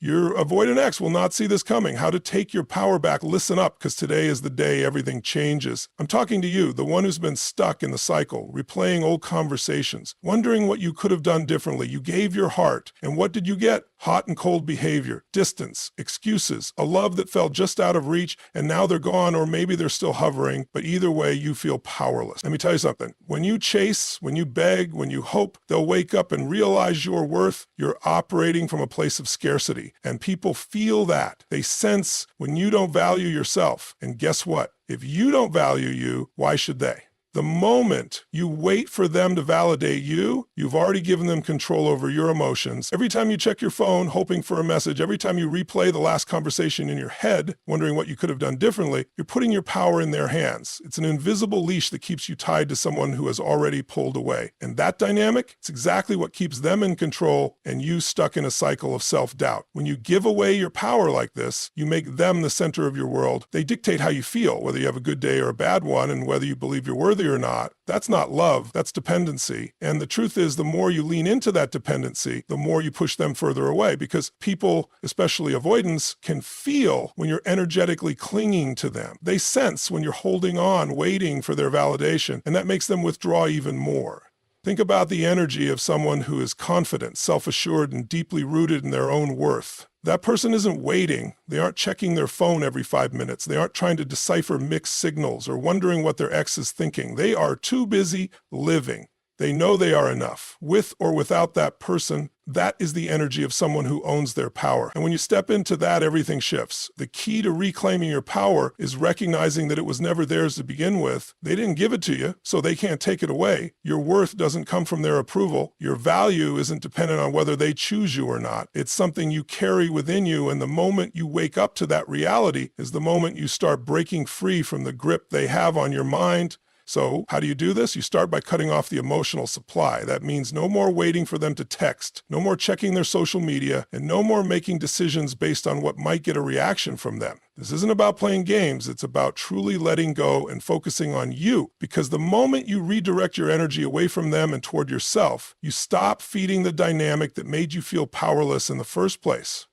Your avoidant ex will not see this coming. How to take your power back. Listen up, because today is the day everything changes. I'm talking to you, the one who's been stuck in the cycle, replaying old conversations, wondering what you could have done differently. You gave your heart, and what did you get? Hot and cold behavior, distance, excuses, a love that felt just out of reach, and now they're gone, or maybe they're still hovering, but either way, you feel powerless. Let me tell you something. When you chase, when you beg, when you hope, they'll wake up and realize your worth. You're operating from a place of scarcity, and people feel that. They sense when you don't value yourself. And guess what? If you don't value you, why should they? The moment you wait for them to validate you, you've already given them control over your emotions. Every time you check your phone, hoping for a message, every time you replay the last conversation in your head, wondering what you could have done differently, you're putting your power in their hands. It's an invisible leash that keeps you tied to someone who has already pulled away. And that dynamic, it's exactly what keeps them in control and you stuck in a cycle of self-doubt. When you give away your power like this, you make them the center of your world. They dictate how you feel, whether you have a good day or a bad one, and whether you believe you're worthy or not. That's not love, that's dependency. And the truth is, the more you lean into that dependency, the more you push them further away, because people, especially avoidants, can feel when you're energetically clinging to them. They sense when you're holding on, waiting for their validation, and that makes them withdraw even more. Think about the energy of someone who is confident, self-assured, and deeply rooted in their own worth. That person isn't waiting. They aren't checking their phone every 5 minutes. They aren't trying to decipher mixed signals or wondering what their ex is thinking. They are too busy living. They know they are enough. With or without that person, that is the energy of someone who owns their power. And when you step into that, everything shifts. The key to reclaiming your power is recognizing that it was never theirs to begin with. They didn't give it to you, so they can't take it away. Your worth doesn't come from their approval. Your value isn't dependent on whether they choose you or not. It's something you carry within you, and the moment you wake up to that reality is the moment you start breaking free from the grip they have on your mind. So how do you do this? You start by cutting off the emotional supply. That means no more waiting for them to text, no more checking their social media, and no more making decisions based on what might get a reaction from them. This isn't about playing games. It's about truly letting go and focusing on you, because the moment you redirect your energy away from them and toward yourself, you stop feeding the dynamic that made you feel powerless in the first place.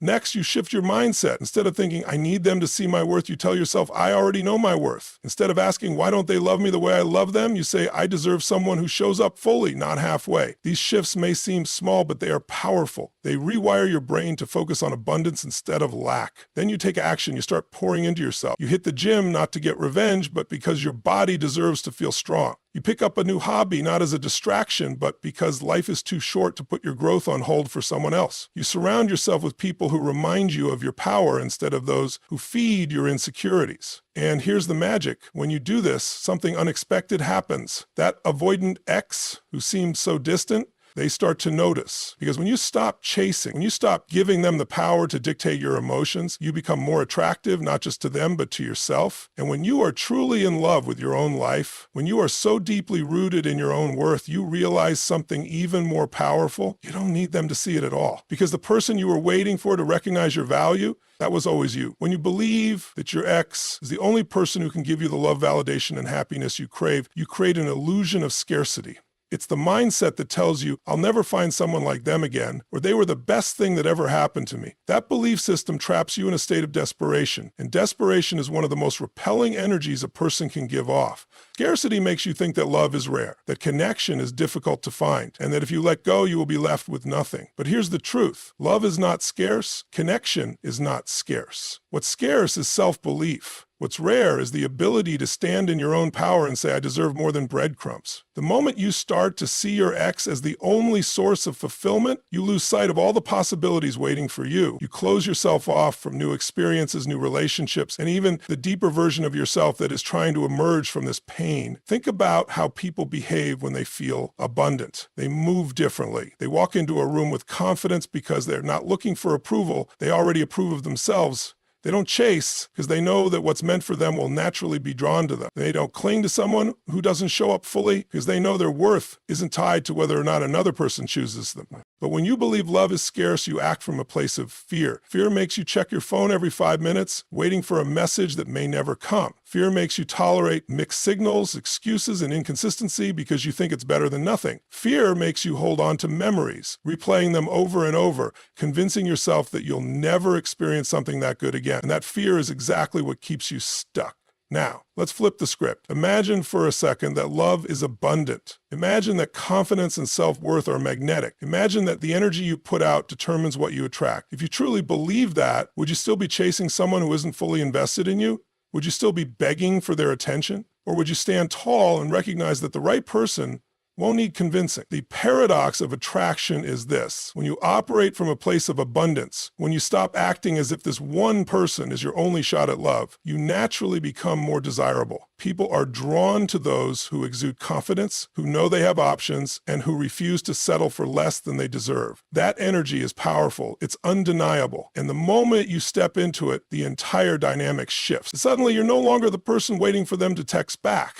Next, you shift your mindset. Instead of thinking, I need them to see my worth, you tell yourself, I already know my worth. Instead of asking, why don't they love me the way I love them, you say, I deserve someone who shows up fully, not halfway. These shifts may seem small, but they are powerful. They rewire your brain to focus on abundance instead of lack. Then you take action. You start pouring into yourself. You hit the gym not to get revenge, but because your body deserves to feel strong. You pick up a new hobby, not as a distraction, but because life is too short to put your growth on hold for someone else. You surround yourself with people who remind you of your power instead of those who feed your insecurities. And here's the magic. When you do this, something unexpected happens. That avoidant ex who seemed so distant, they start to notice. Because when you stop chasing, when you stop giving them the power to dictate your emotions, you become more attractive, not just to them, but to yourself. And when you are truly in love with your own life, when you are so deeply rooted in your own worth, you realize something even more powerful. You don't need them to see it at all. Because the person you were waiting for to recognize your value, that was always you. When you believe that your ex is the only person who can give you the love, validation, and happiness you crave, you create an illusion of scarcity. It's the mindset that tells you, I'll never find someone like them again, or they were the best thing that ever happened to me. That belief system traps you in a state of desperation, and desperation is one of the most repelling energies a person can give off. Scarcity makes you think that love is rare, that connection is difficult to find, and that if you let go, you will be left with nothing. But here's the truth. Love is not scarce. Connection is not scarce. What's scarce is self-belief. What's rare is the ability to stand in your own power and say, I deserve more than breadcrumbs. The moment you start to see your ex as the only source of fulfillment, you lose sight of all the possibilities waiting for you. You close yourself off from new experiences, new relationships, and even the deeper version of yourself that is trying to emerge from this pain. Think about how people behave when they feel abundant. They move differently. They walk into a room with confidence because they're not looking for approval. They already approve of themselves. They don't chase because they know that what's meant for them will naturally be drawn to them. They don't cling to someone who doesn't show up fully because they know their worth isn't tied to whether or not another person chooses them. But when you believe love is scarce, you act from a place of fear. Fear makes you check your phone every 5 minutes, waiting for a message that may never come. Fear makes you tolerate mixed signals, excuses, and inconsistency because you think it's better than nothing. Fear makes you hold on to memories, replaying them over and over, convincing yourself that you'll never experience something that good again. And that fear is exactly what keeps you stuck. Now, let's flip the script. Imagine for a second that love is abundant. Imagine that confidence and self-worth are magnetic. Imagine that the energy you put out determines what you attract. If you truly believe that, would you still be chasing someone who isn't fully invested in you? Would you still be begging for their attention? Or would you stand tall and recognize that the right person won't need convincing? The paradox of attraction is this. When you operate from a place of abundance, when you stop acting as if this one person is your only shot at love, you naturally become more desirable. People are drawn to those who exude confidence, who know they have options, and who refuse to settle for less than they deserve. That energy is powerful. It's undeniable. And the moment you step into it, the entire dynamic shifts. Suddenly, you're no longer the person waiting for them to text back.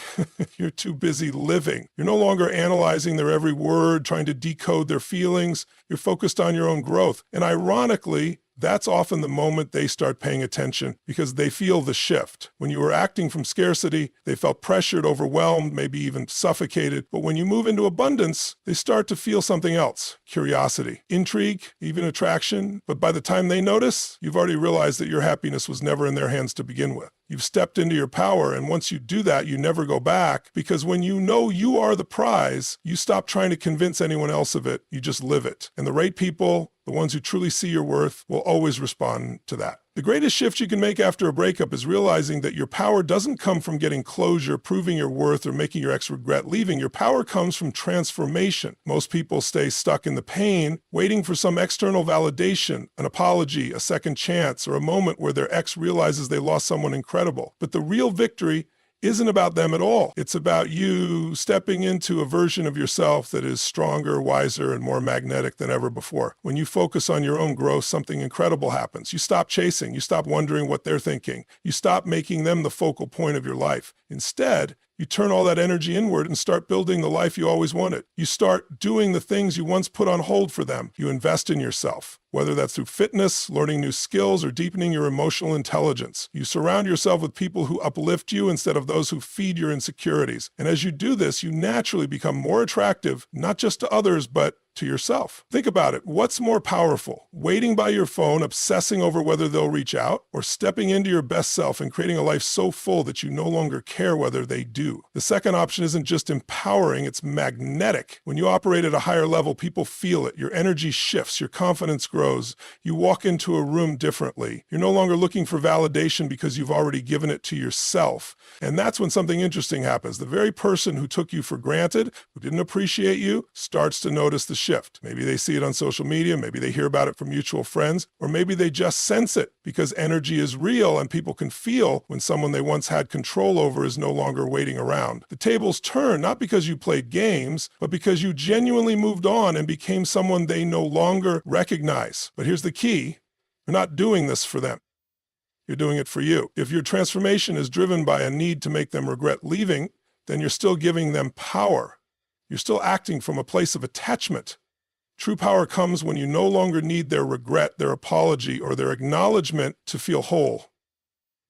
You're too busy living. You're no longer analyzing their every word, trying to decode their feelings. You're focused on your own growth. And ironically, that's often the moment they start paying attention because they feel the shift. When you were acting from scarcity, they felt pressured, overwhelmed, maybe even suffocated. But when you move into abundance, they start to feel something else: curiosity, intrigue, even attraction. But by the time they notice, you've already realized that your happiness was never in their hands to begin with. You've stepped into your power, and once you do that, you never go back, because when you know you are the prize, you stop trying to convince anyone else of it. You just live it. And the right people, the ones who truly see your worth, will always respond to that. The greatest shift you can make after a breakup is realizing that your power doesn't come from getting closure, proving your worth, or making your ex regret leaving. Your power comes from transformation. Most people stay stuck in the pain, waiting for some external validation, an apology, a second chance, or a moment where their ex realizes they lost someone incredible. But the real victory isn't about them at all. It's about you stepping into a version of yourself that is stronger, wiser, and more magnetic than ever before. When you focus on your own growth, something incredible happens. You stop chasing. You stop wondering what they're thinking. You stop making them the focal point of your life. Instead, you turn all that energy inward and start building the life you always wanted. You start doing the things you once put on hold for them. You invest in yourself, whether that's through fitness, learning new skills, or deepening your emotional intelligence. You surround yourself with people who uplift you instead of those who feed your insecurities. And as you do this, you naturally become more attractive, not just to others, but to yourself. Think about it. What's more powerful? Waiting by your phone, obsessing over whether they'll reach out, or stepping into your best self and creating a life so full that you no longer care whether they do? The second option isn't just empowering, it's magnetic. When you operate at a higher level, people feel it. Your energy shifts, your confidence grows. You walk into a room differently. You're no longer looking for validation because you've already given it to yourself. And that's when something interesting happens. The very person who took you for granted, who didn't appreciate you, starts to notice the shift. Maybe they see it on social media, maybe they hear about it from mutual friends, or maybe they just sense it because energy is real and people can feel when someone they once had control over is no longer waiting around. The tables turn, not because you played games, but because you genuinely moved on and became someone they no longer recognize. But here's the key: you're not doing this for them. You're doing it for you. If your transformation is driven by a need to make them regret leaving, then you're still giving them power. You're still acting from a place of attachment. True power comes when you no longer need their regret, their apology, or their acknowledgement to feel whole.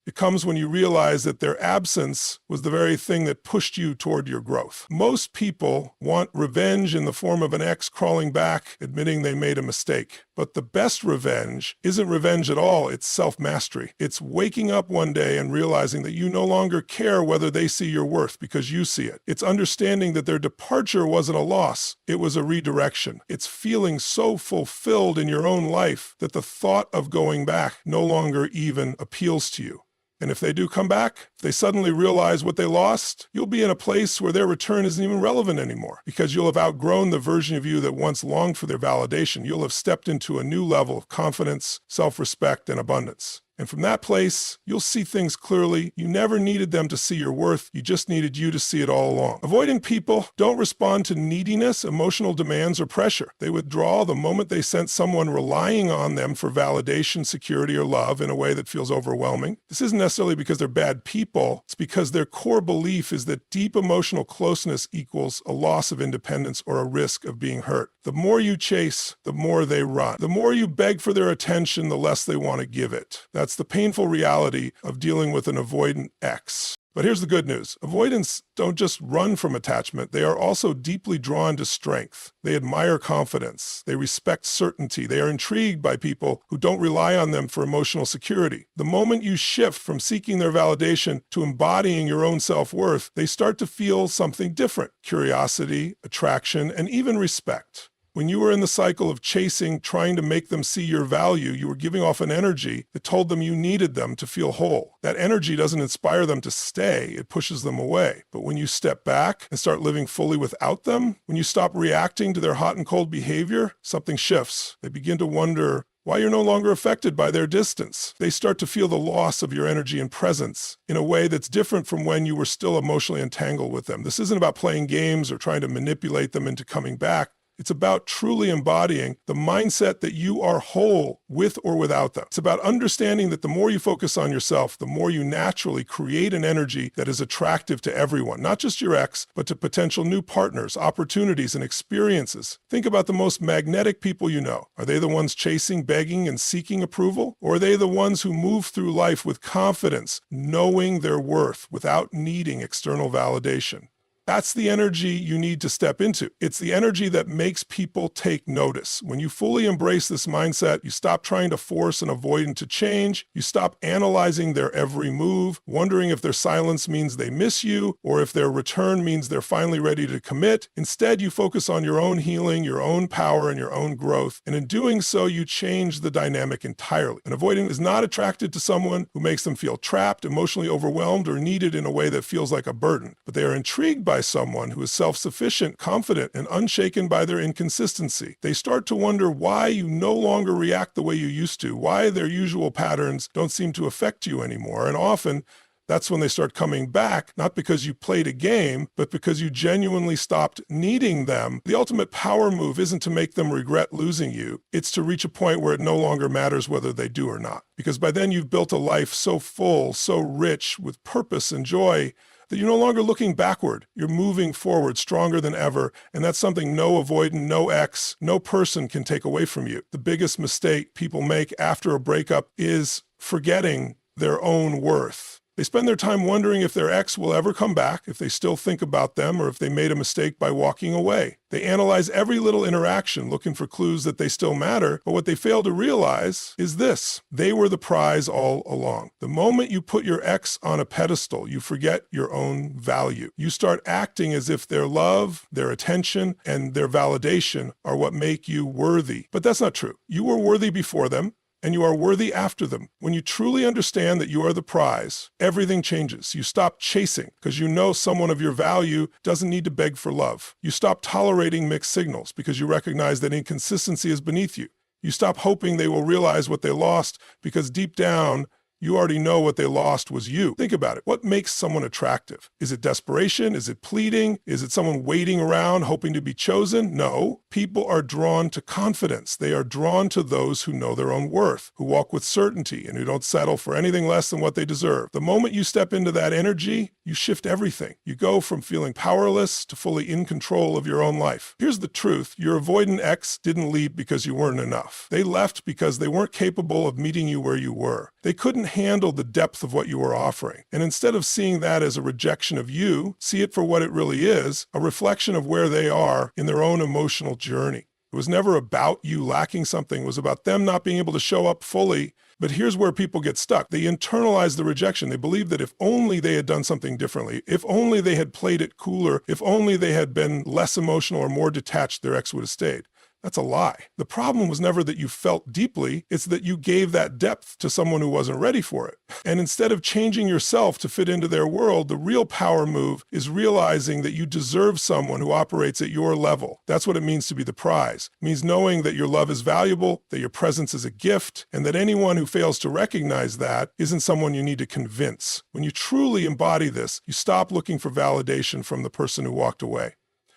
It comes when you realize that their absence was the very thing that pushed you toward your growth. Most people want revenge in the form of an ex crawling back, admitting they made a mistake. But the best revenge isn't revenge at all, it's self-mastery. It's waking up one day and realizing that you no longer care whether they see your worth because you see it. It's understanding that their departure wasn't a loss, it was a redirection. It's feeling so fulfilled in your own life that the thought of going back no longer even appeals to you. And if they do come back, if they suddenly realize what they lost, you'll be in a place where their return isn't even relevant anymore because you'll have outgrown the version of you that once longed for their validation. You'll have stepped into a new level of confidence, self-respect, and abundance. And from that place, you'll see things clearly. You never needed them to see your worth. You just needed you to see it all along. Avoidant people don't respond to neediness, emotional demands, or pressure. They withdraw the moment they sense someone relying on them for validation, security, or love in a way that feels overwhelming. This isn't necessarily because they're bad people. It's because their core belief is that deep emotional closeness equals a loss of independence or a risk of being hurt. The more you chase, the more they run. The more you beg for their attention, the less they want to give it. That's the painful reality of dealing with an avoidant ex. But here's the good news. Avoidants don't just run from attachment. They are also deeply drawn to strength. They admire confidence. They respect certainty. They are intrigued by people who don't rely on them for emotional security. The moment you shift from seeking their validation to embodying your own self-worth, they start to feel something different: curiosity, attraction, and even respect. When you were in the cycle of chasing, trying to make them see your value, you were giving off an energy that told them you needed them to feel whole. That energy doesn't inspire them to stay, it pushes them away. But when you step back and start living fully without them, when you stop reacting to their hot and cold behavior, something shifts. They begin to wonder why you're no longer affected by their distance. They start to feel the loss of your energy and presence in a way that's different from when you were still emotionally entangled with them. This isn't about playing games or trying to manipulate them into coming back. It's about truly embodying the mindset that you are whole with or without them. It's about understanding that the more you focus on yourself, the more you naturally create an energy that is attractive to everyone, not just your ex, but to potential new partners, opportunities, and experiences. Think about the most magnetic people you know. Are they the ones chasing, begging, and seeking approval? Or are they the ones who move through life with confidence, knowing their worth without needing external validation? That's the energy you need to step into. It's the energy that makes people take notice. When you fully embrace this mindset, you stop trying to force an avoidant to change. You stop analyzing their every move, wondering if their silence means they miss you, or if their return means they're finally ready to commit. Instead, you focus on your own healing, your own power, and your own growth. And in doing so, you change the dynamic entirely. An avoidant is not attracted to someone who makes them feel trapped, emotionally overwhelmed, or needed in a way that feels like a burden. But they are intrigued by someone who is self-sufficient, confident, and unshaken by their inconsistency. They start to wonder why you no longer react the way you used to, why their usual patterns don't seem to affect you anymore. And often, that's when they start coming back, not because you played a game, but because you genuinely stopped needing them. The ultimate power move isn't to make them regret losing you. It's to reach a point where it no longer matters whether they do or not. Because by then you've built a life so full, so rich with purpose and joy, that you're no longer looking backward. You're moving forward stronger than ever, and that's something no avoidant, no ex, no person can take away from you. The biggest mistake people make after a breakup is forgetting their own worth. They spend their time wondering if their ex will ever come back, if they still think about them, or if they made a mistake by walking away. They analyze every little interaction, looking for clues that they still matter, but what they fail to realize is this: they were the prize all along. The moment you put your ex on a pedestal, you forget your own value. You start acting as if their love, their attention, and their validation are what make you worthy. But that's not true. You were worthy before them, and you are worthy after them. When you truly understand that you are the prize, everything changes. You stop chasing because you know someone of your value doesn't need to beg for love. You stop tolerating mixed signals because you recognize that inconsistency is beneath you. You stop hoping they will realize what they lost because deep down, you already know what they lost was you. Think about it. What makes someone attractive? Is it desperation? Is it pleading? Is it someone waiting around hoping to be chosen? No. People are drawn to confidence. They are drawn to those who know their own worth, who walk with certainty, and who don't settle for anything less than what they deserve. The moment you step into that energy, you shift everything. You go from feeling powerless to fully in control of your own life. Here's the truth. Your avoidant ex didn't leave because you weren't enough. They left because they weren't capable of meeting you where you were. They couldn't handle the depth of what you were offering. And instead of seeing that as a rejection of you, see it for what it really is, a reflection of where they are in their own emotional journey. It was never about you lacking something. It was about them not being able to show up fully. But here's where people get stuck. They internalize the rejection. They believe that if only they had done something differently, if only they had played it cooler, if only they had been less emotional or more detached, their ex would have stayed. That's a lie. The problem was never that you felt deeply, it's that you gave that depth to someone who wasn't ready for it. And instead of changing yourself to fit into their world, the real power move is realizing that you deserve someone who operates at your level. That's what it means to be the prize. It means knowing that your love is valuable, that your presence is a gift, and that anyone who fails to recognize that isn't someone you need to convince. When you truly embody this, you stop looking for validation from the person who walked away.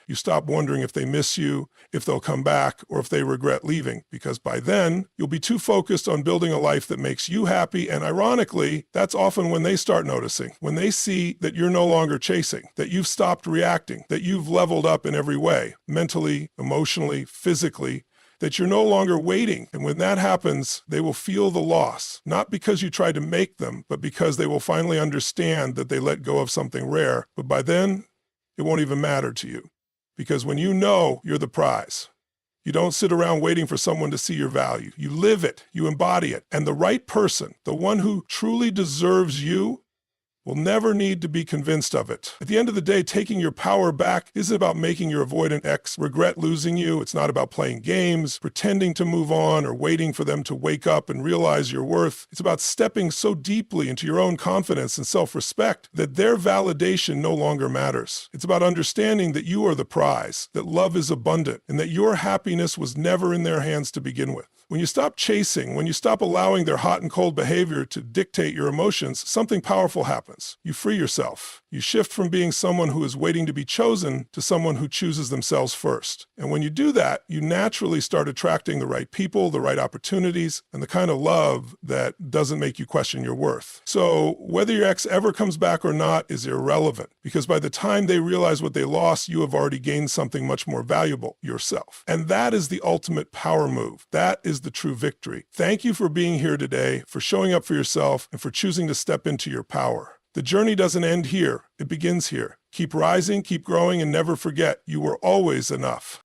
You stop wondering if they miss you, if they'll come back, or if they regret leaving, because by then, you'll be too focused on building a life that makes you happy, and ironically, that's often when they start noticing, when they see that you're no longer chasing, that you've stopped reacting, that you've leveled up in every way, mentally, emotionally, physically, that you're no longer waiting. And when that happens, they will feel the loss, not because you tried to make them, but because they will finally understand that they let go of something rare. But by then, it won't even matter to you. Because when you know you're the prize, you don't sit around waiting for someone to see your value. You live it, you embody it. And the right person, the one who truly deserves you, will never need to be convinced of it. At the end of the day, taking your power back isn't about making your avoidant ex regret losing you. It's not about playing games, pretending to move on, or waiting for them to wake up and realize your worth. It's about stepping so deeply into your own confidence and self-respect that their validation no longer matters. It's about understanding that you are the prize, that love is abundant, and that your happiness was never in their hands to begin with. When you stop chasing, when you stop allowing their hot and cold behavior to dictate your emotions, something powerful happens. You free yourself. You shift from being someone who is waiting to be chosen to someone who chooses themselves first. And when you do that, you naturally start attracting the right people, the right opportunities, and the kind of love that doesn't make you question your worth. So whether your ex ever comes back or not is irrelevant, because by the time they realize what they lost, you have already gained something much more valuable, yourself. And that is the ultimate power move. That is the true victory. Thank you for being here today, for showing up for yourself, and for choosing to step into your power. The journey doesn't end here. It begins here. Keep rising, keep growing, and never forget, you were always enough.